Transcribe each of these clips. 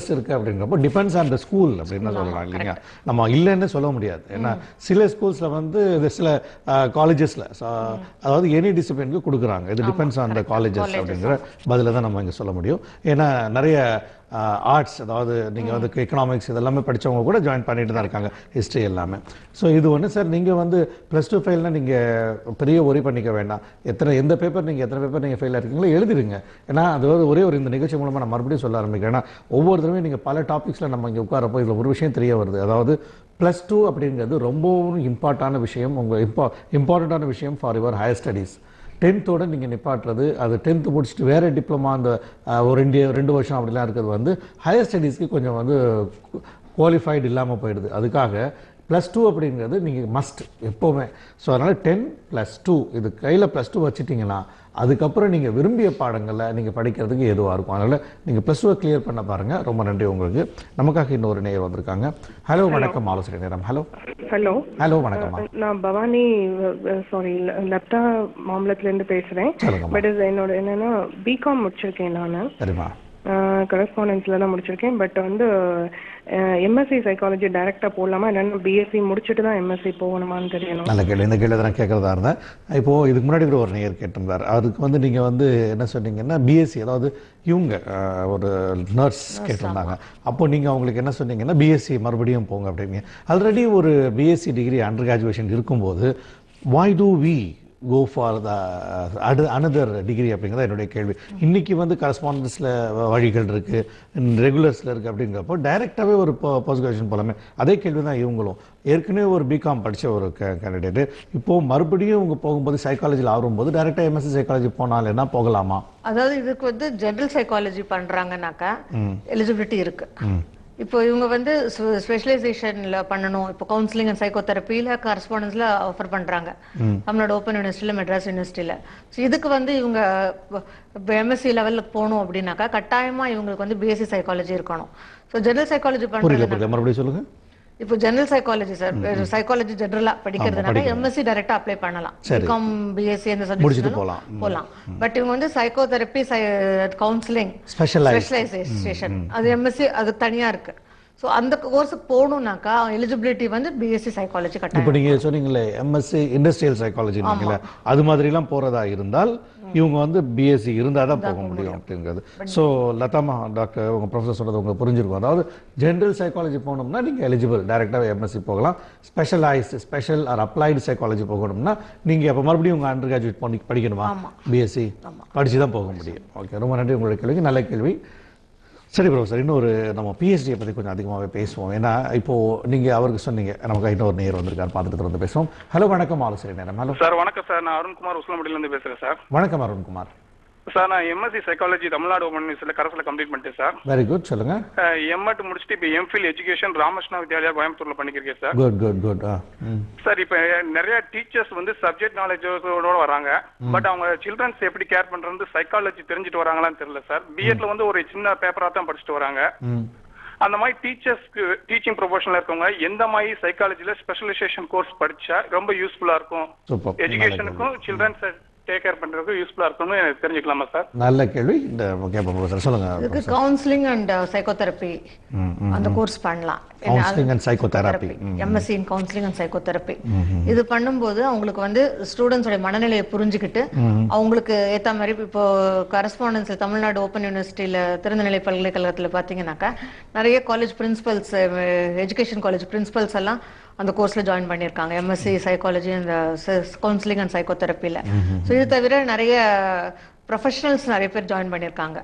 Interest இருக்குது அப்படிங்கிறப்போ depends on the school அப்படின்னு சொல்லலாம் இல்லைங்க. நம்ம இல்லைன்னு சொல்ல முடியாது. ஏன்னா சில ஸ்கூல்ஸில் வந்து சில காலேஜஸில் அதாவது எனி டிசிப்ளினுக்கு கொடுக்குறாங்க. இது டிபெண்ட்ஸ் ஆன் த காலேஜஸ் அப்படிங்கிற பதில தான் நம்ம இங்கே சொல்ல முடியும். ஏன்னா நிறைய ஆர்ட்ஸ், அதாவது நீங்கள் வந்து எக்கனாமிக்ஸ் இதெல்லாமே படித்தவங்க கூட ஜாயின் பண்ணிட்டு தான் இருக்காங்க, ஹிஸ்ட்ரி எல்லாமே. ஸோ இது ஒன்று சார், நீங்கள் வந்து +2 ஃபெயில்னா நீங்கள் பெரிய ஒரி பண்ணிக்க வேண்டாம். எந்த பேப்பர் நீங்கள் ஃபெயில் ஆகிருக்கீங்களோ எழுதிடுங்க. ஏன்னா அது ஒரே ஒரு இந்த நிகழ்ச்சி மூலமாக நான் மறுபடியும் சொல்ல ஆரம்பிக்கிறேன். ஏன்னா ஒவ்வொரு தடவையும் நீங்கள் பல டாபிக்ஸில் நம்ம இங்கே உட்காரப்போ இதில் ஒரு விஷயம் தெரிய வருது. அதாவது +2 அப்படிங்கிறது ரொம்பவும் இம்பார்ட்டண்டான விஷயம், இம்பார்ட்டண்ட்டான விஷயம் for your higher studies. 10th நீங்கள் நிப்பாட்டுறது, அது 10th முடிச்சுட்டு வேறு டிப்ளமா அந்த ஒரு 2 வருஷம் அப்படிலாம் இருக்கிறது வந்து ஹையர் ஸ்டடீஸ்க்கு கொஞ்சம் வந்து குவாலிஃபைடு இல்லாமல் போயிடுது. அதுக்காக +2 அப்படிங்கிறது நீங்கள் மஸ்ட் எப்போவுமே. ஸோ அதனால் 10+2 இது கையில் +2 வச்சுட்டிங்கன்னா அதுக்கப்புறம் நீங்கள் விரும்பிய பாடங்களில் நீங்கள் படிக்கிறதுக்கு எதுவாக இருக்கும். அதனால் நீங்கள் +2 கிளியர் பண்ண பாருங்கள். ரொம்ப நன்றி உங்களுக்கு. நமக்காக இன்னொரு நேயர் வந்திருக்காங்க. ஹலோ வணக்கம், ஆலோசனை நேரம். ஹலோ வணக்கம். நான் பவானி, சாரி, லப்டா மாம்பலத்துலேருந்து பேசுகிறேன். பட் என்னோட என்னென்னா பிகாம் முடிச்சிருக்கேன் நான். சரிம்மா. கரஸ்பாண்டன்ஸில் தான் முடிச்சிருக்கேன். பட் வந்து எம்எஸ்சி சைக்காலஜி டைரெக்டாக போடலாமா, இல்லைன்னா பிஎஸ்சி முடிச்சுட்டு தான் எம்எஸ்சி போகணுமான்னு தெரியணும். நல்ல கேள்வி. இந்த கேள்வி நான் கேட்குறதா இருந்தேன். இப்போது இதுக்கு முன்னாடி கூட ஒரு நேயர் கேட்டிருந்தார். அதுக்கு வந்து நீங்கள் வந்து என்ன சொன்னீங்கன்னா பிஎஸ்சி, அதாவது இவங்க ஒரு நர்ஸ் கேட்டிருந்தாங்க. அப்போது நீங்கள் அவங்களுக்கு என்ன சொன்னீங்கன்னா பிஎஸ்சி மறுபடியும் போங்க அப்படிங்க. ஆல்ரெடி ஒரு பிஎஸ்சி டிகிரி அண்டர் கிராஜுவேஷன் இருக்கும்போது why do we go for the another degree அப்படிங்கிறத என்னுடைய கேள்வி. இன்றைக்கி வந்து கரஸ்பாண்டன்ஸில் வழிகள் இருக்குது, ரெகுலர்ஸில் இருக்குது. அப்படிங்கிறப்போ டைரெக்டாகவே ஒரு போஸ்ட் கிராஜுவேஷன் போகலாமே. அதே கேள்வி தான் இவங்களும். ஏற்கனவே ஒரு பிகாம் படித்த ஒரு கேண்டிடேட்டு இப்போது மறுபடியும் இவங்க போகும்போது சைக்காலஜியில் ஆகும்போது டைரெக்டாக எம்எஸ்சி சைக்காலஜி போனால் என்ன போகலாமா? அதாவது இதுக்கு வந்து ஜென்ரல் சைக்காலஜி பண்ணுறாங்கனாக்கா எலிஜிபிலிட்டி இருக்குது. இப்போ இவங்க வந்து ஸ்பெஷலைசேஷனில் பண்ணணும். இப்போ கவுன்சிலிங் அண்ட் சைக்கோதெரப்பியில் கரஸ்பாண்டன்ஸில் ஆஃபர் பண்ணுறாங்க தமிழ்நாடு ஓப்பன் யூனிவர்சிட்டியில், மெட்ராஸ் யூனிவர்சிட்டியில். ஸோ இதுக்கு வந்து இவங்க எம்எஸ்சி லெவலில் போகணும் அப்படின்னாக்கா கட்டாயமாக இவங்களுக்கு வந்து பிஎஸ்சி சைக்காலஜி இருக்கணும். ஸோ ஜென்ரல் சைக்காலஜி பண்ணுறாங்க. மறுபடியும் சொல்லுங்கள். இப்போ ஜெனரல் சைக்காலஜி சார், சைக்காலஜி ஜெனரலா படிக்கிறதுனால எம்எஸ்சி டைரக்டா அப்ளை பண்ணலாம். பிகாம், பிஎஸ்சி அந்த சப்ஜெக்ட் போலாம். பட் இவங்க வந்து சைக்கோதெரப்பி, கவுன்சிலிங், ஸ்பெஷலைசேஷன் அது எம்எஸ்சி அது தனியா இருக்கு. ஸோ அந்த கோர்ஸுக்கு போகணும்னாக்கா எலிஜிபிலிட்டி வந்து பிஎஸ்சி சைக்காலஜி கட்டாயம். இப்போ நீங்கள் சொன்னீங்களே எம்எஸ்சி இண்டஸ்ட்ரியல் சைக்காலஜி, அது மாதிரிலாம் போகிறதா இருந்தால் இவங்க வந்து பிஎஸ்சி இருந்தால் தான் போக முடியும் அப்படிங்கிறது. ஸோ லதாமா டாக்டர் உங்கள் ப்ரொஃபஸர் சொன்னது உங்களுக்கு புரிஞ்சிருக்கும். அதாவது ஜென்ரல் சைக்காலஜி போகணும்னா நீங்கள் எலிஜிபிள், டைரெக்டாக எம்எஸ்சி போகலாம். ஸ்பெஷல் ஆர் அப்ளைடு சைக்காலஜி போகணும்னா நீங்கள் அப்போ மறுபடியும் உங்கள் அண்டர் கிராஜுவேட் படிக்கணுமா, பிஎஸ்சி படித்து தான் போக முடியும். ஓகே, ரொம்ப நன்றி. உங்களுடைய கேள்விக்கு நல்ல கேள்வி. சரி ப்ரொஃபஸர், இன்னொரு நம்ம பிஹெச்டியை பற்றி கொஞ்சம் அதிகமாகவே பேசுவோம். ஏன்னா இப்போது நீங்கள் அவருக்கு சொன்னீங்க, நமக்கு இன்னொரு நேர் வந்திருக்காரு, பார்த்துட்டு வந்து பேசுவோம். ஹலோ வணக்கம், ஆலோசனை நேரம். Hello sir. வணக்கம் சார், நான் அருண்குமார் உஸ்லாம்பட்டியிலேருந்து பேசுகிறேன் சார். வணக்கம் அருண்குமார் சார். நான் எம்எஸ்சி சைக்காலஜி தமிழ்நாடு ஓப்பன் யூனிவர்சிட்டியில் கரஸில் கம்ப்ளீட் பண்ணிட்டேன் சார். வெரி குட், சொல்லுங்கள். எம்எட் முடிச்சுட்டு இப்போ எம்ஃபில் எஜுகேஷன் ராமகிருஷ்ணா வித்யாலயா கோயம்புத்தூரில் பண்ணிக்கிறேன் sir. Good good good. Sir, இப்போ நிறைய டீச்சர்ஸ் வந்து சப்ஜெக்ட் நாலேஜோட வராங்க. பட் அவங்க சில்ட்ரன்ஸ் எப்படி கேர் பண்ணுறது சைக்காலஜி தெரிஞ்சுட்டு வராங்களான்னு தெரியல சார். பிஎட்ல வந்து ஒரு சின்ன பேப்பராக தான் படிச்சுட்டு வராங்க. அந்த மாதிரி டீச்சர்ஸ்க்கு, டீச்சிங் ப்ரொஃபஷனில் இருக்கவங்க எந்த மாதிரி சைக்காலஜியில் ஸ்பெஷலைசேஷன் கோர்ஸ் படித்தா ரொம்ப யூஸ்ஃபுல்லாக இருக்கும், எஜுகேஷனுக்கும் சில்ட்ரன்ஸ் டேக் கேர் பண்றதுக்கு யூஸ்ஃபுல்லா இருக்கும்னு எனக்கு தெரிஞ்சுக்கலாமா சார்? நல்ல கேள்வி. இந்த கேட்போம், சொல்லுங்க. இதுக்கு கவுன்சிலிங் அண்ட் சைக்கோதெரப்பி அந்த கோர்ஸ் பண்ணலாம். Counselling and psychotherapy, MSc in counselling and psychotherapy. இது பண்ணும்போது அவங்களுக்கு வந்து ஸ்டூடெண்ட்ஸோட மனநிலையை புரிஞ்சுக்கிட்டு அவங்களுக்கு ஏற்ற மாதிரி இப்போ கரஸ்பாண்டன்ஸ் தமிழ்நாடு ஓப்பன் யூனிவர்சிட்டியில் திறந்தநிலை பல்கலைக்கழகத்தில் பார்த்தீங்கன்னாக்கா நிறைய college principles, education college principles எல்லாம் அந்த கோர்ஸ்ல ஜாயின் பண்ணியிருக்காங்க, எம்எஸ்சி சைக்காலஜி அந்த கவுன்சிலிங் அண்ட் சைக்கோதெரப்பியில். ஸோ இது தவிர நிறைய ப்ரொஃபஷனல்ஸ் நிறைய பேர் ஜாயின் பண்ணியிருக்காங்க.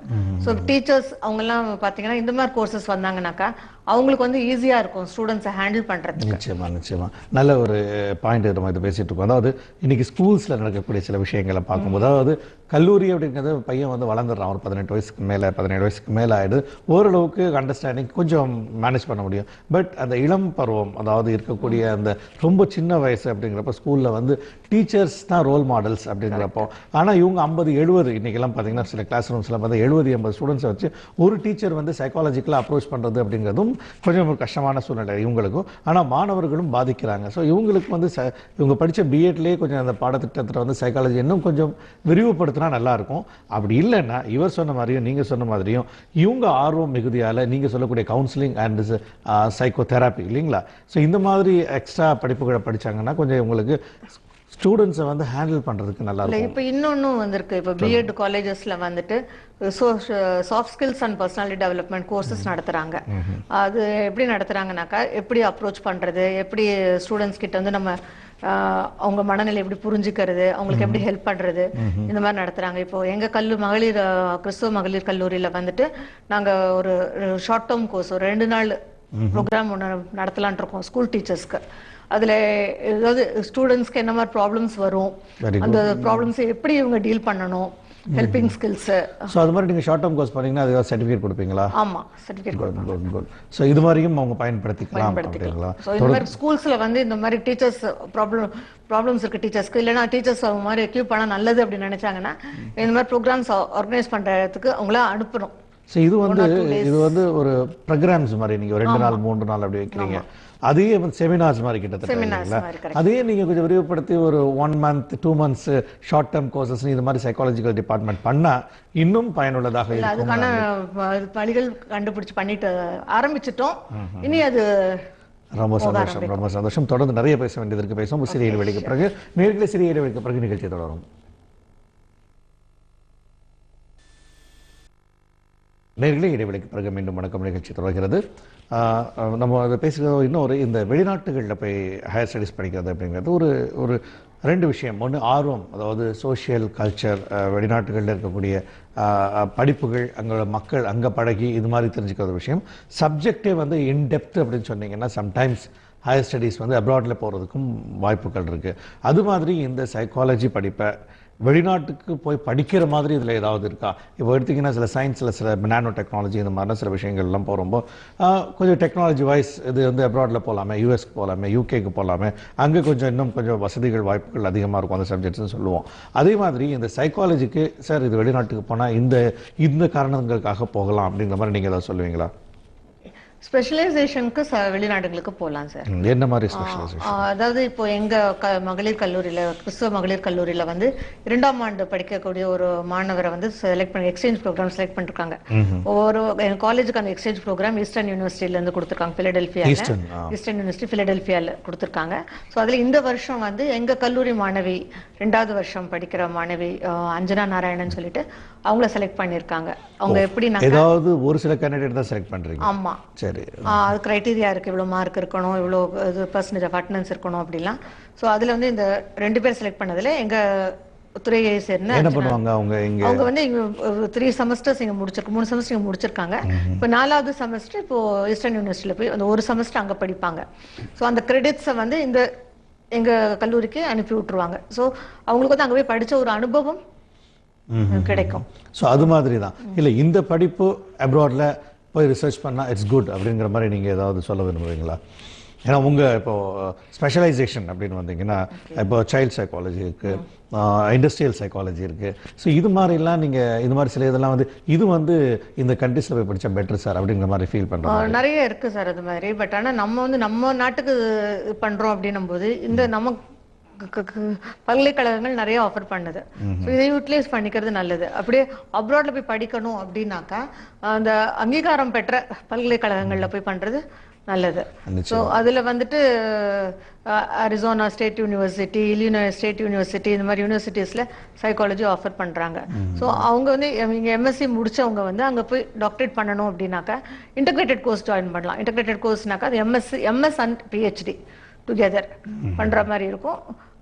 ஸோ டீச்சர்ஸ் அவங்கெல்லாம் பார்த்தீங்கன்னா இந்த மாதிரி கோர்சஸ் வந்தாங்கன்னாக்கா அவங்களுக்கு வந்து ஈஸியாக இருக்கும் ஸ்டூடெண்ட்ஸை ஹேண்டில் பண்ணுறதுக்கு. நிச்சயமா நல்ல ஒரு பாயிண்ட் நம்ம இதை பேசிகிட்டு இருக்கோம். அதாவது இன்றைக்கி ஸ்கூல்ஸில் நடக்கக்கூடிய சில விஷயங்களை பார்க்கும்போது, அதாவது கல்லூரி அப்படிங்கிறது பையன் வந்து வளர்ந்துடுறான், ஒரு 18 வயசுக்கு மேலே 17 வயசுக்கு மேலே ஆகிடுது, ஓரளவுக்கு அண்டர்ஸ்டாண்டிங் கொஞ்சம் மேனேஜ் பண்ண முடியும். பட் அந்த இளம் பருவம், அதாவது இருக்கக்கூடிய அந்த ரொம்ப சின்ன வயசு அப்படிங்கிறப்ப ஸ்கூலில் வந்து டீச்சர்ஸ் தான் ரோல் மாடல்ஸ் அப்படிங்கிறப்போ, ஆனால் இவங்க 50-70 இன்றைக்கெல்லாம் பார்த்தீங்கன்னா சில கிளாஸ் ரூம்ஸில் பார்த்தா 70-80 ஸ்டூடெண்ட்ஸை வச்சு ஒரு டீச்சர் வந்து சைக்காலஜிக்கலாக அப்ரோச் பண்ணுறது அப்படிங்கிறதும் ஆசிரியர்களுக்கும் கொஞ்சம் ஒரு கஷ்டமான சூழ்நிலை இவங்களுக்கும். ஆனால் மாணவர்களும் பாதிக்கிறாங்க. ஸோ இவங்களுக்கு வந்து இவங்க படித்த பிஎட்லேயே கொஞ்சம் அந்த பாடத்திட்டத்தில் வந்து சைக்காலஜி இன்னும் கொஞ்சம் விரிவுபடுத்தினா நல்லாயிருக்கும். அப்படி இல்லைன்னா இவர் சொன்ன மாதிரியும் நீங்கள் சொன்ன மாதிரியும் இவங்க ஆர்வம் மிகுதியால் நீங்கள் சொல்லக்கூடிய கவுன்சிலிங் அண்ட் சைக்கோ தெராப்பி இல்லைங்களா, ஸோ இந்த மாதிரி எக்ஸ்ட்ரா படிப்புகளை படித்தாங்கன்னா கொஞ்சம் உங்களுக்கு ஸ்டூடெண்ட்ஸை வந்து ஹேண்டில் பண்ணுறதுக்கு நல்லா இருக்கும். இப்போ இன்னொன்னும் வந்திருக்கு. இப்போ பிஎட் காலேஜஸ்ல வந்துட்டு soft skills and personality development courses நடத்துறாங்க. அது எப்படி நடத்துறாங்கனாக்கா, எப்படி அப்ரோச் பண்றது, எப்படி ஸ்டூடெண்ட்ஸ் கிட்ட வந்து நம்ம அவங்க மனநிலை எப்படி புரிஞ்சுக்கிறது, அவங்களுக்கு எப்படி ஹெல்ப் பண்றது, இந்த மாதிரி நடத்துறாங்க. இப்போ எங்க மகளிர் கிறிஸ்துவ மகளிர் கல்லூரியில வந்துட்டு நாங்க ஒரு ஷார்ட் டேர்ம் கோர்ஸ் ஒரு 2 நாள் ப்ரோக்ராம் ஒன்று நடத்தலான் இருக்கோம் ஸ்கூல் டீச்சர்ஸ்க்கு. அதுல ஏதாவது ஸ்டூடெண்ட்ஸ்க்கு என்ன மாதிரி ப்ராப்ளம்ஸ் வரும், அந்த ப்ராப்ளம்ஸ் எப்படி இவங்க டீல் பண்ணணும், ஹெல்பிங் ஸ்கில்ஸ். ஸோ அது மாதிரி நீங்கள் ஷார்ட் டேர்ம் கோர்ஸ் பண்ணீங்கன்னா அது சர்டிஃபிகேட் கொடுப்பீங்களா? ஆமாம், சர்டிஃபிகேட் கொடுப்போம். ஸோ இது மாதிரியும் அவங்க பயன்படுத்திக்கலாம் அப்படிங்களா? ஸோ இந்த மாதிரி ஸ்கூல்ஸில் வந்து இந்த மாதிரி டீச்சர்ஸ் ப்ராப்ளம்ஸ் இருக்கு டீச்சர்ஸ்க்கு, இல்லைன்னா டீச்சர்ஸ் அவங்க மாதிரி எக்யூப் பண்ணால் நல்லது அப்படின்னு நினைச்சாங்கன்னா இந்த மாதிரி ப்ரோக்ராம்ஸ் ஆர்கனைஸ் பண்ணுறதுக்கு அவங்கள அனுப்பணும். ஸோ இது வந்து ஒரு ப்ரோக்ராம்ஸ் மாதிரி நீங்கள் 2 நாள் 3 நாள் அப்படி வைக்கிறீங்க. அதே வந்து செமினார்ஸ் மாதிரி கிட்டத்தட்ட அதே நீங்கள் கொஞ்சம் விரிவுபடுத்தி ஒரு 1 month 2 months short term courses இது மாதிரி சைக்காலஜிக்கல் டிபார்ட்மெண்ட் பண்ணால் இன்னும் பயனுள்ளதாக இருக்கும். அதுக்கான வழிகள் கண்டுபிடிச்சு பண்ணிட்டு ஆரம்பிச்சிட்டோம். இனி அது ரொம்ப சந்தோஷம். தொடர்ந்து நிறைய பேச வேண்டியது இருக்கு. பேசும் சிறிய இடைவெளிக்கு பிறகு நேர்களை சிறிய இடைவெளிக்கு பிறகு நிகழ்ச்சி தொடரும். நேர்களை இடைவெளிக்கு பிறகு மீண்டும் வணக்கம் நிகழ்ச்சி தொடர்கிறது. நம்ம அதை பேசுகிறது இன்னொரு இந்த வெளிநாட்டுகளில் போய் ஹையர் ஸ்டடீஸ் படிக்கிறது அப்படிங்கிறது ஒரு 2 விஷயம். ஒன்று ஆர்வம், அதாவது சோஷியல் கல்ச்சர், வெளிநாட்டுகளில் இருக்கக்கூடிய படிப்புகள், அங்கே மக்கள் அங்கே பழகி இது மாதிரி தெரிஞ்சுக்கிற விஷயம். சப்ஜெக்டே வந்து இன்டெப்த் அப்படின்னு சொன்னீங்கன்னா சம்டைம்ஸ் ஹையர் ஸ்டடீஸ் வந்து அப்ராடில் போகிறதுக்கும் வாய்ப்புகள் இருக்குது. அது மாதிரி இந்த சைக்காலஜி படிப்பை வெளிநாட்டுக்கு போய் படிக்கிற மாதிரி இதில் ஏதாவது இருக்கா? இப்போ எடுத்திங்கன்னா சில சயின்ஸில் சில நானோ டெக்னாலஜி இந்த மாதிரிலாம் சில விஷயங்கள்லாம் போகிறப்போ கொஞ்சம் டெக்னாலஜி வைஸ் இது வந்து அப்ராடில் போகலாமே, யூஎஸ்க்கு போகலாமே, யூகேக்கு போகலாமே, அங்கே இன்னும் கொஞ்சம் வசதிகள் வாய்ப்புகள் அதிகமாக இருக்கும் அந்த சப்ஜெக்ட்ஸ்னு சொல்லுவோம். அதே மாதிரி இந்த சைக்காலஜிக்கு சார் இது வெளிநாட்டுக்கு போனால் இந்த காரணங்களுக்காக போகலாம் அப்படிங்கிற மாதிரி நீங்கள் ஏதாவது சொல்லுவீங்களா? ஸ்பெஷலைசேஷனுக்கு வெளிநாடுகளுக்கு போகலாம் சார். என்ன மாதிரி ஸ்பெஷலைசேஷன்? அதாவது இப்போ எங்க மகளிர் கல்லூரியில, கிறிஸ்துவ மகளிர் கல்லூரியில வந்து 2ஆம் ஆண்டு படிக்கக்கூடிய ஒரு மாணவரை வந்து செலக்ட் பண்ணி எக்ஸ்சேஞ்ச் ப்ரோக்ராம் செலக்ட் பண்ணிருக்காங்க. ஒவ்வொரு காலேஜுக்கு அந்த எக்ஸ்சேஞ்ச் ப்ரோக்ராம் ஈஸ்டர்ன் யூனிவர்சிட்டியில இருந்து கொடுத்துருக்காங்க, ஈஸ்டர்ன் யூனிவர்சிட்டி பிலடெல்பியால கொடுத்துருக்காங்க. ஸோ அதுல இந்த வருஷம் வந்து எங்க கல்லூரி மாணவி 2வது வருஷம் படிக்கிற மாணவி அஞ்சனா நாராயணன் சொல்லிட்டு அவங்கள செலக்ட் பண்ணிருக்காங்க. அவங்க எப்படி ஏதாவது ஒரு சில கேண்டிடேட் தான் செலக்ட் பண்றீங்க? ஆமா, அது கிரைட்டீரியா இருக்கு, இவ்வளவு மார்க் இருக்கணும், இவ்வளவு பெர்சன்டேஜ் ஆஃப் அட்டெண்டன்ஸ் இருக்கணும் அப்படிலாம். ஸோ அதுல வந்து இந்த 2 பேர் செலக்ட் பண்ணதுல எங்க துறையை சேர்ந்த என்ன பண்ணுவாங்க அவங்க வந்து 3 செமஸ்டர்ஸ் இங்க முடிச்சிருக்காங்க, 3 செமஸ்டர் இங்க முடிச்சிருக்காங்க. இப்போ 4வது செமஸ்டர் இப்போ ஈஸ்டர்ன் யூனிவர்சிட்டியில போய் அந்த ஒரு செமஸ்டர் அங்க படிப்பாங்க. ஸோ அந்த கிரெடிட்ஸை வந்து எங்க கல்லூரிக்கு அனுப்பி விட்டுருவாங்க. ஸோ அவங்களுக்கு வந்து அங்க போய் படிச்ச ஒரு அனுபவம் கிடைக்கும். ஸோ அது மாதிரி தான் இல்லை இந்த படிப்பு அப்ராட்ல போய் ரிசர்ச் பண்ணால் இட்ஸ் குட் அப்படிங்கிற மாதிரி நீங்கள் ஏதாவது சொல்ல விரும்புவீங்களா? ஏன்னா உங்கள் இப்போது ஸ்பெஷலைசேஷன் அப்படின்னு வந்தீங்கன்னா இப்போ சைல்ட் சைக்காலஜி இருக்குது, இண்டஸ்ட்ரியல் சைக்காலஜி இருக்குது. ஸோ இது மாதிரிலாம் நீங்கள் இது மாதிரி சில இதெல்லாம் வந்து இது வந்து இந்த கண்ட்ரீஸில் போய் படித்தா பெட்டர் சார் அப்படிங்கிற மாதிரி ஃபீல் பண்ணுறோம். நிறைய இருக்குது சார் அது மாதிரி. பட் ஆனால் நம்ம நாட்டுக்கு பண்ணுறோம் அப்படின்னும் போது இந்த நம்ம பல்கலைக்கழகங்கள் நிறைய ஆஃபர் பண்ணுது. இதை யூட்டிலைஸ் பண்ணிக்கிறது நல்லது. அப்படியே அப்ராட்ல போய் படிக்கணும் அப்படின்னாக்கா அந்த அங்கீகாரம் பெற்ற பல்கலைக்கழகங்கள்ல போய் பண்றது நல்லது. ஸோ அதுல வந்துட்டு Arizona state university, Illinois state university, இந்த மாதிரி யூனிவர்சிட்டிஸ்ல சைக்காலஜி ஆஃபர் பண்றாங்க. ஸோ அவங்க வந்து எம்எஸ்சி முடிச்சவங்க வந்து அங்க போய் டாக்டரேட் பண்ணணும் அப்படின்னாக்கா இன்டகிரேட்டட் கோர்ஸ் ஜாயின் பண்ணலாம். இன்டகிரேட்டட் கோர்ஸ்னாக்கா அது எம்எஸ் அண்ட் பிஹெச்டி டுகெதர் பண்ற மாதிரி இருக்கும்.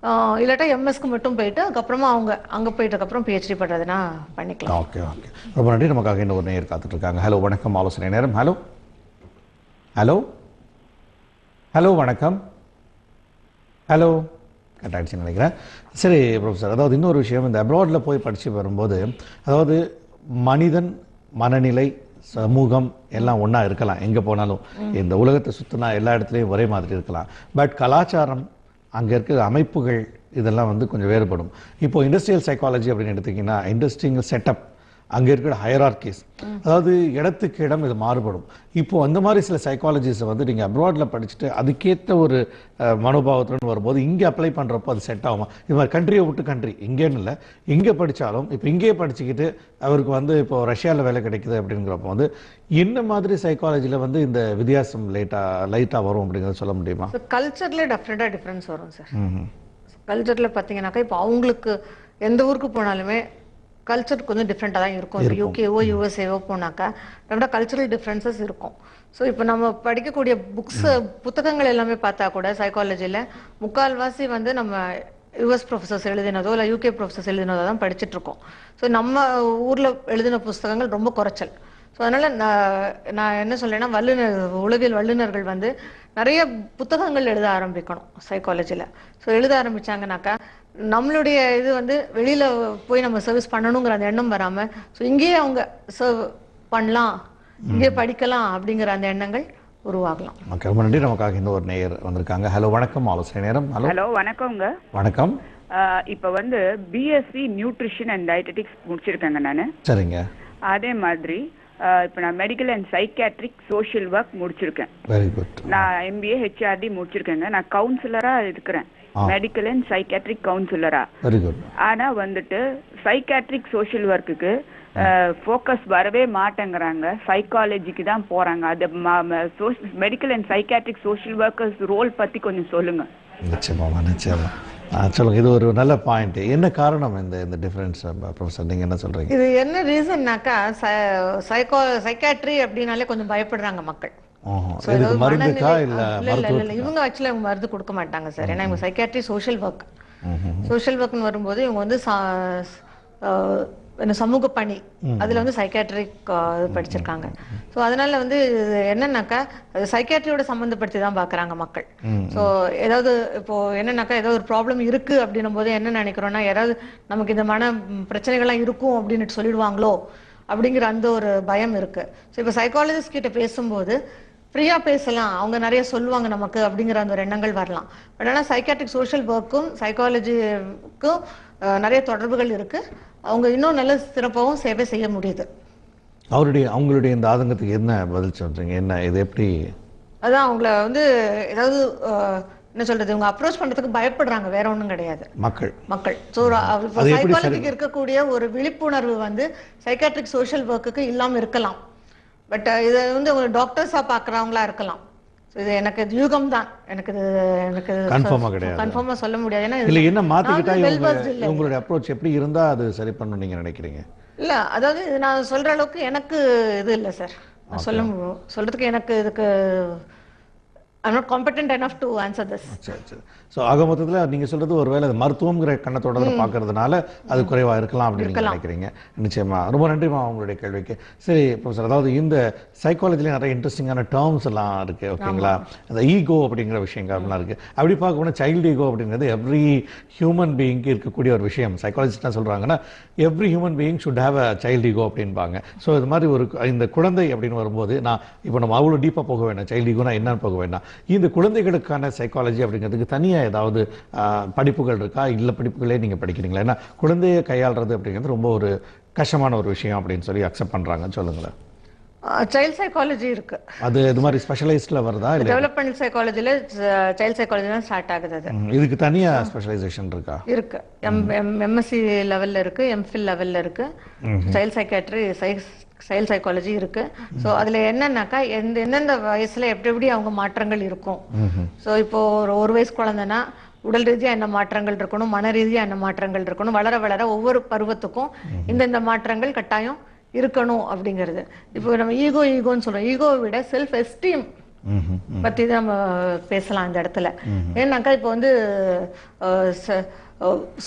இல்லாட்டா எம்எஸ்க்கு மட்டும் போயிட்டு அதுக்கப்புறமா அவங்க அங்கே போயிட்டதுக்கப்புறம் பிஹெச்டி பண்ணுறதுனா பண்ணிக்கலாம். ஓகே ஓகே, ரொம்ப நன்றி. நமக்காக இன்னொரு நேயர் காத்துட்டு இருக்காங்க. ஹலோ வணக்கம், ஆலோசனை நேரம். ஹலோ ஹலோ ஹலோ வணக்கம். ஹலோ கட் ஆகிடுச்சுன்னு நினைக்கிறேன். சரி ப்ரொஃபஸர், அதாவது இன்னொரு விஷயம், இந்த அப்ராடில் போய் படித்து வரும்போது அதாவது மனிதன் மனநிலை சமூகம் எல்லாம் ஒன்றா இருக்கலாம், எங்கே போனாலும் இந்த உலகத்தை சுற்றினா எல்லா இடத்துலையும் ஒரே மாதிரி இருக்கலாம். பட் கலாச்சாரம், அங்கே இருக்கிற அமைப்புகள் இதெல்லாம் வந்து கொஞ்சம் வேறுபடும். இப்போது இண்டஸ்ட்ரியல் சைக்காலஜி அப்படின்னு எடுத்திங்கன்னா இண்டஸ்ட்ரியல் செட்டப் அங்கே இருக்கிற ஹையரார்கிஸ், அதாவது இடத்துக்கு இடம் இது மாறுபடும். இப்போ அந்த மாதிரி சில சைக்காலஜிஸை வந்து நீங்கள் அப்ராடில் படிச்சுட்டு அதுக்கேற்ற ஒரு மனோபாவத்துடன் வரும்போது இங்கே அப்ளை பண்ணுறப்போ அது செட் ஆகுமா? இது மாதிரி கண்ட்ரியை விட்டு கண்ட்ரி, இங்கேன்னு இல்லை, இங்கே படித்தாலும் இப்போ இங்கேயே படிச்சுக்கிட்டு அவருக்கு வந்து இப்போ ரஷ்யாவில் வேலை கிடைக்குது அப்படிங்கிறப்போ வந்து என்ன மாதிரி சைக்காலஜியில் வந்து இந்த வித்தியாசம் லைட்டாக வரும் அப்படிங்கிறத சொல்ல முடியுமா? கல்ச்சர்ல டிஃப்ரென்ஸ் வரும் சார். கல்ச்சரில் பார்த்தீங்கன்னாக்கா இப்போ அவங்களுக்கு எந்த ஊருக்கு போனாலுமே கல்ச்சர் கொஞ்சம் டிஃப்ரெண்ட்டாக தான் இருக்கும். இப்போ யூகேவோ யூஎஸ்ஏவோ போனாக்கா ரொம்ப கல்ச்சரல் டிஃப்ரென்சஸ் இருக்கும். ஸோ இப்போ நம்ம படிக்கக்கூடிய புத்தகங்கள் எல்லாமே பார்த்தா கூட சைக்காலஜியில் முக்கால்வாசி வந்து நம்ம யூஎஸ் ப்ரொஃபஸர்ஸ் எழுதினதோ இல்லை யூகே ப்ரொஃபஸர்ஸ் எழுதினதோ தான் படிச்சுட்டு இருக்கோம். ஸோ நம்ம ஊரில் எழுதின புத்தகங்கள் ரொம்ப குறைச்சல். ஸோ அதனால் நான் என்ன சொல்றேன்னா, உளவியல் வல்லுநர்கள் வந்து நிறைய புத்தகங்கள் எழுத ஆரம்பிக்கணும் சைக்காலஜியில். ஸோ எழுத ஆரம்பிச்சாங்கனாக்கா நம்மளுடைய இது வந்து வெளியில் போய் நம்ம சர்வீஸ் பண்ணணுங்கிற அந்த எண்ணம் வராமல், ஸோ இங்கேயே அவங்க சர்வ் பண்ணலாம், இங்கேயே படிக்கலாம் அப்படிங்கிற அந்த எண்ணங்கள் உருவாகலாம். ஓகே, ரொம்ப நன்றி. நமக்காக இந்த ஒரு நேயர் வந்திருக்காங்க. ஹலோ, வணக்கம். ஆலோசனை நேரம். ஹலோ, வணக்கங்க. வணக்கம். இப்போ வந்து பிஎஸ்சி நியூட்ரிஷன் அண்ட் டயட்டெட்டிக்ஸ் முடிச்சிருக்கேங்க நான். சரிங்க. அதே மாதிரி இப்போ நான் medical and psychiatric social work முடிச்சிருக்கேன். Very good. நான் எம்பிஏ ஹெச்ஆர்டி முடிச்சிருக்கேங்க. நான் கவுன்சிலராக இருக்கிறேன், மெடிக்கல் அண்ட் சைக்காட்ரிக் கவுன்சிலரா. Very good. ஆனால் வந்துட்டு சைக்காட்ரிக் சோஷியல் ஒர்க்குக்கு ஃபோக்கஸ் வரவே மாட்டேங்கிறாங்க, சைக்காலஜிக்கு தான் போகிறாங்க. அது medical and psychiatric social workers role பற்றி கொஞ்சம் சொல்லுங்கள். நிச்சயமா சொல்லுங்க. இது ஒரு நல்ல பாயிண்ட். என்ன காரணம் இந்த டிஃபரன்ஸ் ப்ரொஃபசர், நீங்க என்ன சொல்றீங்க? இது என்ன ரீசன்னாக்கா சைக்காட்ரி அப்படின்னாலே கொஞ்சம் பயப்படுறாங்க மக்கள். மருந்துக்கா இல்ல இவங்க ஆக்சுவலா மருந்து கொடுக்க மாட்டாங்க சார். ஏன்னா இவங்க சைக்காட்ரி சோஷியல் ஒர்க்னு வரும்போது இவங்க வந்து சமூக பணி, அதுல வந்து சைக்காட்ரிக் படிச்சிருக்காங்க. ஸோ அதனால வந்து என்னன்னாக்கா சைக்காட்ரியோட சம்மந்தப்படுத்தி தான் பாக்குறாங்க மக்கள். ஸோ ஏதாவது இப்போ என்னன்னாக்கா ஏதாவது ஒரு ப்ராப்ளம் இருக்கு அப்படின்னும் போது என்ன நினைக்கிறோம்னா, யாராவது நமக்கு இந்த மன பிரச்சனைகள்லாம் இருக்கும் அப்படின்னு சொல்லிடுவாங்களோ அப்படிங்கிற அந்த ஒரு பயம் இருக்கு. ஸோ இப்போ சைக்காலஜிஸ்ட் கிட்ட பேசும்போது ஃப்ரீயா பேசலாம், அவங்க நிறைய சொல்லுவாங்க நமக்கு அப்படிங்கிற அந்த ஒரு எண்ணங்கள் வரலாம். பட் ஆனால் சைக்காட்ரிக் சோஷியல் ஒர்க்கும் சைக்காலஜிக்கும் நிறைய தொடர்புகள் இருக்கு. அவங்க இன்னும் நல்ல சிறப்பாகவும் சேவை செய்ய முடியுது. அவங்களுடைய இந்த ஆதங்கத்துக்கு என்ன பதில் சொல்றீங்க? என்ன இது எப்படி? அதான் அவங்கள வந்து ஏதாவது என்ன சொல்றது, இவங்க அப்ரோச் பண்றதுக்கு பயப்படுறாங்க, வேற ஒன்றும் கிடையாது மக்கள். ஸோ சைக்காலஜிக்கு இருக்கக்கூடிய ஒரு விழிப்புணர்வு வந்து சைக்காட்ரிக் சோஷியல் ஒர்க்குக்கு இல்லாம இருக்கலாம். பட் இதை வந்து ஒரு டாக்டர்ஸா பாக்குறவங்களா இருக்கலாம். இது எனக்கு யூகம் தான், எனக்கு கன்ஃபார்மா சொல்ல முடியாது. ஏன்னா இல்ல என்ன மாத்திக்கிட்டா உங்களுடைய அப்ரோச் எப்படி இருந்தா அது சரி பண்ணணும் நீங்க நினைக்கிறீங்க? இல்ல அதாவது நான் சொல்ற அளவுக்கு எனக்கு இது இல்லை சார். நான் சொல்றதுக்கு எனக்கு இதுக்கு I'm not competent enough to answer this. So ஆக மொத்தத்தில் நீங்கள் சொல்கிறது ஒருவேளை மருத்துவங்கிற கண்ணத்தோட பார்க்கறதுனால அது குறைவாக இருக்கலாம் அப்படின்னு நினைக்கிறீங்க. நிச்சயமாக ரொம்ப நன்றிமா உங்களுடைய கேள்விக்கு. சரி ப்ரொஃபஸர், அதாவது இந்த சைக்காலஜியில் நிறைய இன்ட்ரெஸ்டிங்கான டேர்ம்ஸ் எல்லாம் இருக்குது, ஓகேங்களா? அந்த ஈகோ அப்படிங்கிற விஷயங்கள்லாம் இருக்குது. அப்படி பார்க்கணும்னா சைல்டு ஈகோ அப்படிங்கிறது எவ்ரி ஹியூமன் பீயிங்க்கு இருக்கக்கூடிய ஒரு விஷயம். சைக்காலஜிஸ்ட் என்ன சொல்கிறாங்கன்னா, every human being should have a child ego அப்படின்பாங்க. ஸோ இது மாதிரி ஒரு இந்த குழந்தை அப்படின்னு வரும்போது நான் இப்போ நம்ம அவ்வளோ டீப்பாக போக வேண்டாம், சைல்டு ஈகோனா என்னன்னு போக வேண்டாம். இந்த குழந்தைகளுக்கான சைக்காலஜி அப்படிங்கிறதுக்கு தனியாக ஏதாவது படிப்புகள் இருக்கா? இல்லை படிப்புகளே நீங்கள் படிக்கிறீங்களா? ஏன்னா குழந்தையை கையாளுறது அப்படிங்கிறது ரொம்ப ஒரு கஷ்டமான ஒரு விஷயம் அப்படின்னு சொல்லி அக்செப்ட் பண்ணுறாங்கன்னு சொல்லுங்களேன். சைல்ட் சைக்காலஜி இருக்கு, அது இது மாதிரி ஸ்பெஷலைஸ்ட்ல வருதா? இல்லை டெவலப்மெண்டல் சைக்காலஜில சைல்ட் சைக்காலஜி தான் ஸ்டார்ட் ஆகுது. அது இதுக்கு தனியா ஸ்பெஷலைசேஷன் இருக்கா? இருக்கு. எம்எஸ்சி லெவல்ல இருக்கு, எம்ஃபில் லெவல்ல இருக்கு. சைல்ட் சைக்காட்ரி சைல்ட் சைக்காலஜி இருக்கு. ஸோ அதுல என்னன்னாக்கா எந்தெந்த வயசுல எப்படி அவங்க மாற்றங்கள் இருக்கும். ஸோ இப்போ ஒரு வயசு குழந்தைன்னா உடல் ரீதியா என்ன மாற்றங்கள் இருக்கணும், மன ரீதியா என்ன மாற்றங்கள் இருக்கணும், வளர வளர ஒவ்வொரு பருவத்துக்கும் இந்த மாற்றங்கள் கட்டாயம் இருக்கணும் அப்படிங்கிறது. இப்போ நம்ம ஈகோன்னு சொல்றோம். ஈகோவை விட செல்ஃப் எஸ்டீம் பத்தி தான் நம்ம பேசலாம் இந்த இடத்துல. ஏன்னாக்கா இப்போ வந்து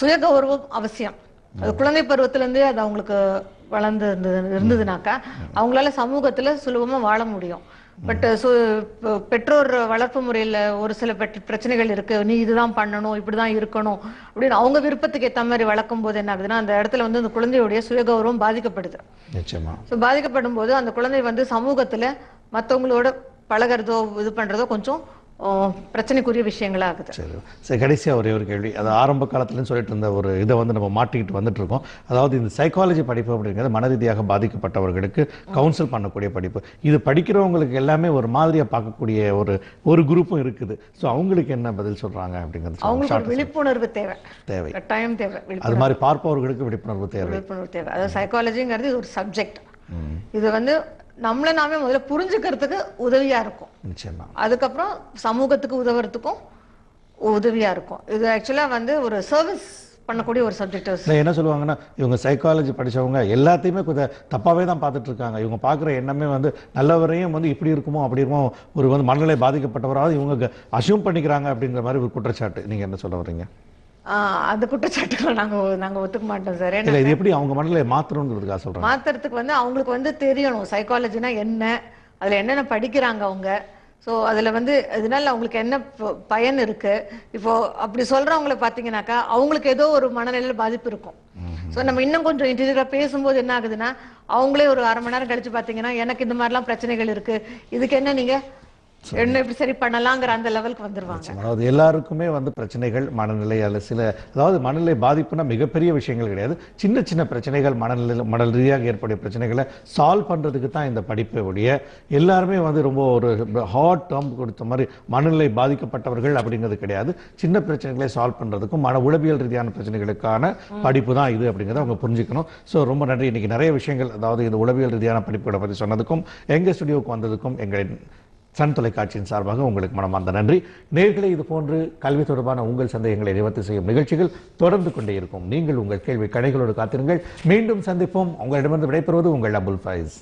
சுய கௌரவம் அவசியம். அது குழந்தை பருவத்துல இருந்தே அது அவங்களுக்கு வளர்ந்து இருந்ததுனாக்கா அவங்களால சமூகத்துல சுலபமா வாழ முடியும். பட் பெற்றோர் வளர்ப்பு முறையில ஒரு சில பிரச்சனைகள் இருக்கு, நீ இதுதான் பண்ணணும், இப்படிதான் இருக்கணும் அப்படின்னு அவங்க விருப்பத்துக்கு ஏற்ற மாதிரி வளர்க்கும் போது என்ன ஆகுதுன்னா, அந்த இடத்துல வந்து அந்த குழந்தையுடைய சுயகௌரவம் பாதிக்கப்படுது. ஸோ பாதிக்கப்படும் போது அந்த குழந்தை வந்து சமூகத்துல மற்றவங்களோட பழகிறதோ இது பண்றதோ கொஞ்சம் பிரச்சனைக்குரிய விஷயங்களா ஆகுது. சரி, கடைசியாக ஒரே ஒரு கேள்வி. அது ஆரம்ப காலத்துலன்னு சொல்லிட்டு இருந்த ஒரு இதை வந்து நம்ம மாட்டிக்கிட்டு வந்துட்டு இருக்கோம். அதாவது இந்த சைக்காலஜி படிப்பு அப்படிங்கிறது மன ரீதியாக பாதிக்கப்பட்டவர்களுக்கு கவுன்சில் பண்ணக்கூடிய படிப்பு. இது படிக்கிறவங்களுக்கு எல்லாமே ஒரு மாதிரியாக பார்க்கக்கூடிய ஒரு குரூப்பும் இருக்குது. ஸோ அவங்களுக்கு என்ன பதில் சொல்றாங்க அப்படிங்கிறது அவங்களுக்கு விழிப்புணர்வு தேவை, கட்டாயம் தேவை. அது மாதிரி பார்ப்பவர்களுக்கு விழிப்புணர்வு தேவை. அதாவது சைக்காலஜிங்கிறது ஒரு சப்ஜெக்ட். இது வந்து நம்மள நாமே முதல்ல புரிஞ்சுக்கிறதுக்கு உதவியா இருக்கும். நிச்சயமா. அதுக்கப்புறம் சமூகத்துக்கு உதவுறதுக்கும் உதவியா இருக்கும். இது ஆக்சுவலா வந்து ஒரு சர்வீஸ் பண்ணக்கூடிய ஒரு சப்ஜெக்ட். என்ன சொல்லுவாங்கன்னா, இவங்க சைக்காலஜி படிச்சவங்க எல்லாத்தையுமே கொஞ்சம் தப்பாவே தான் பார்த்துட்டு இருக்காங்க. இவங்க பார்க்குற எண்ணமே வந்து நல்லவரையும் வந்து இப்படி இருக்குமோ அப்படி இருக்குமோ, ஒரு வந்து மனநிலை பாதிக்கப்பட்டவராவது இவங்க அசியூம் பண்ணிக்கிறாங்க அப்படிங்கிற மாதிரி ஒரு குற்றச்சாட்டு. நீங்க என்ன சொல்ல வர்றீங்க? அந்த குற்றச்சாட்டுகளை நாங்க ஒத்துக்க மாட்டோம் சார். இல்ல, இது எப்படி அவங்க மனநிலையை மாத்தணுங்கிறதுக்காக சொல்றேன். மாத்துறதுக்கு வந்து அவங்களுக்கு வந்து தெரியணும் சைக்காலஜினா என்ன, அதுல என்னென்ன படிக்கிறாங்க அவங்க. ஸோ அதுல வந்து இதனால அவங்களுக்கு என்ன பயன் இருக்கு. இப்போ அப்படி சொல்றவங்களை பார்த்தீங்கன்னாக்கா அவங்களுக்கு ஏதோ ஒரு மனநிலையில பாதிப்பு இருக்கும். ஸோ நம்ம இன்னும் கொஞ்சம் இன்டீரியரா பேசும்போது என்ன ஆகுதுன்னா, அவங்களே ஒரு அரை மணி நேரம் கழிச்சு பார்த்தீங்கன்னா, எனக்கு இந்த மாதிரிலாம் பிரச்சனைகள் இருக்கு, இதுக்கு என்ன நீங்க என்ன எப்படி சரி பண்ணலாங்கிற அந்த லெவலுக்கு வந்துருவாங்க. அதாவது எல்லாருக்குமே வந்து பிரச்சனைகள் மனநிலை அதாவது மனநிலை பாதிப்புனா மிகப்பெரிய விஷயங்கள் கிடையாது. சின்ன சின்ன பிரச்சனைகள் மனநிலை ரீதியாக ஏற்படைய பிரச்சனைகளை சால்வ் பண்றதுக்கு தான் இந்த படிப்பை ஒழிய எல்லாருமே வந்து ரொம்ப ஒரு ஹாட் டேர்ம் கொடுத்த மாதிரி மனநிலை பாதிக்கப்பட்டவர்கள் அப்படிங்கிறது கிடையாது. சின்ன பிரச்சனைகளை சால்வ் பண்றதுக்கும் மன உளவியல் ரீதியான பிரச்சனைகளுக்கான படிப்பு தான் இது அப்படிங்கிறத அவங்க புரிஞ்சுக்கணும். ஸோ ரொம்ப நன்றி. இன்னைக்கு நிறைய விஷயங்கள், அதாவது இந்த உளவியல் ரீதியான படிப்புகளை பற்றி சொன்னதுக்கும் எங்க ஸ்டுடியோவுக்கு வந்ததுக்கும் எங்களின் சன் தொலைக்காட்சியின் சார்பாக உங்களுக்கு மனமார்ந்த நன்றி. நேயர்களே, இது போன்று கல்வி தொடர்பான உங்கள் சந்தேகங்களை நிவர்த்தி செய்யும் நிகழ்ச்சிகள் தொடர்ந்து கொண்டே இருக்கும். நீங்கள் உங்கள் கேள்வி கணைகளோடு காத்திருங்கள். மீண்டும் சந்திப்போம். உங்களிடமிருந்து விடைபெறுவது உங்கள் அபுல் ஃபைஸ்.